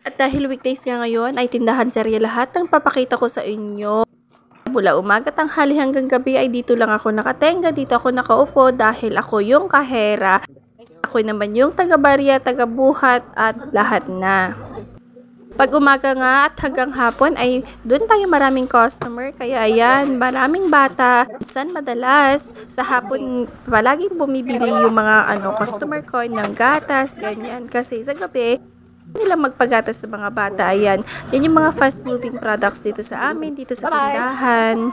At dahil weekdays nga ngayon ay tindahan serye lahat ng papakita ko sa inyo. Mula umaga, tanghali hanggang gabi ay dito lang ako nakatenga, dito ako nakaupo dahil ako yung kahera. Ako naman yung taga-barya, taga-buhat at lahat na. Pag umaga nga at hanggang hapon ay doon tayo maraming customer, kaya ayan, maraming bata. Minsan madalas sa hapon palaging bumibili yung mga customer ko ng gatas, ganyan. Kasi sa gabi nila magpagatas ng mga bata. Ayan, yan yung mga fast moving products dito sa amin, dito sa tindahan.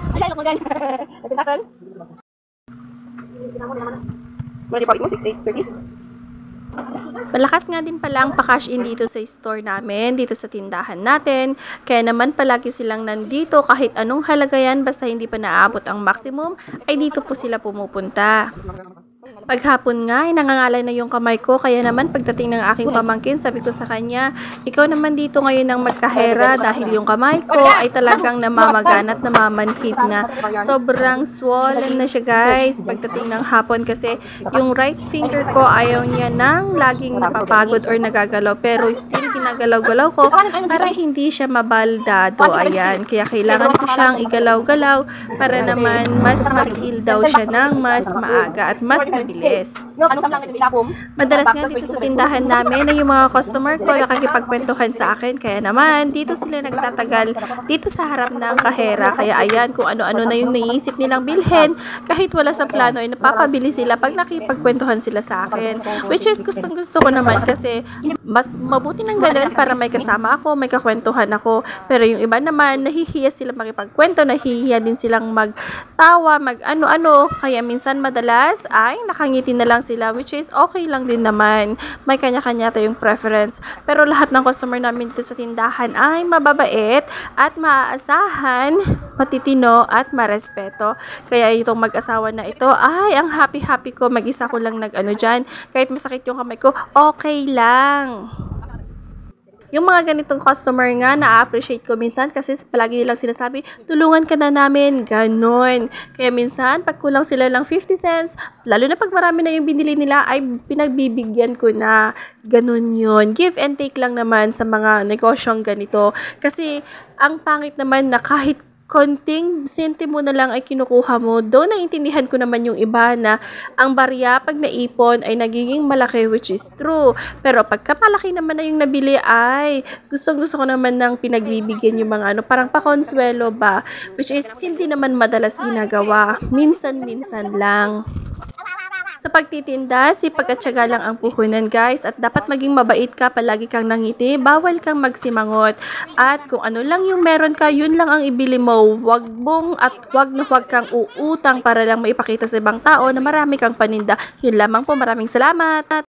Malakas nga din pala ang pa-cash in dito sa store namin, dito sa tindahan natin. Kaya naman palagi silang nandito, kahit anong halaga yan, basta hindi pa naabot ang maximum, ay dito po sila pumupunta. Paghapon nga, ay nangangalay na yung kamay ko, kaya naman pagdating ng aking pamangkin, sabi ko sa kanya, ikaw naman dito ngayon ang magkahera dahil yung kamay ko ay talagang namamagan at namamanhid na. Sobrang swollen na siya guys, pagdating ng hapon kasi yung right finger ko ayaw niya nang laging napapagod or nagagalaw, pero still ginagalaw-galaw ko para hindi siya mabaldado. Ayan, kaya kailangan ko siyang igalaw-galaw para naman mas mag-heal daw siya ng mas maaga at mas mabilis. Madalas nga dito sa tindahan namin na yung mga customer ko nakakipagkwentuhan sa akin, kaya naman dito sila nagtatagal dito sa harap ng kahera. Kaya ayan, kung ano-ano na yung naiisip nilang bilhin, kahit wala sa plano ay napapabili sila pag nakipagkwentuhan sila sa akin, which is gustong gusto ko naman kasi mas mabuti ng ganun para may kasama ako, may kakwentuhan ako. Pero yung iba naman nahihiya sila makipagkwento, nahihiya din silang magtawa, mag ano-ano, kaya minsan madalas ay nakangiti na lang sila, which is okay lang din naman. May kanya-kanya tayong preference. Pero lahat ng customer namin dito sa tindahan ay mababait at maaasahan, matitino at marespeto. Kaya itong mag-asawa na ito ay ang happy-happy ko. Mag-isa ko lang nag-ano dyan. Kahit masakit yung kamay ko, okay lang. Yung mga ganitong customer nga, na-appreciate ko minsan kasi palagi nilang sinasabi, tulungan ka na namin, ganon. Kaya minsan, pag kulang sila lang 50 cents, lalo na pag marami na yung binili nila, ay pinagbibigyan ko na. Ganon yun. Give and take lang naman sa mga negosyong ganito. Kasi, ang pangit naman na kahit konting sentimo na lang ay kinukuha mo. Though naiintindihan ko naman yung iba na ang barya pag naipon ay nagiging malaki, which is true. Pero pagka malaki naman na yung nabili ay gusto ko naman ng pinagbibigyan yung mga parang pakonsuelo ba, which is hindi naman madalas ginagawa. Minsan-minsan lang. Sa pagtitinda, sipag at tiyaga lang ang puhunan guys, at dapat maging mabait ka, palagi kang nangiti, bawal kang magsimangot, at kung ano lang yung meron ka, yun lang ang ibili mo. Wag kang uutang para lang maipakita sa ibang tao na marami kang paninda. Yun lamang po, maraming salamat.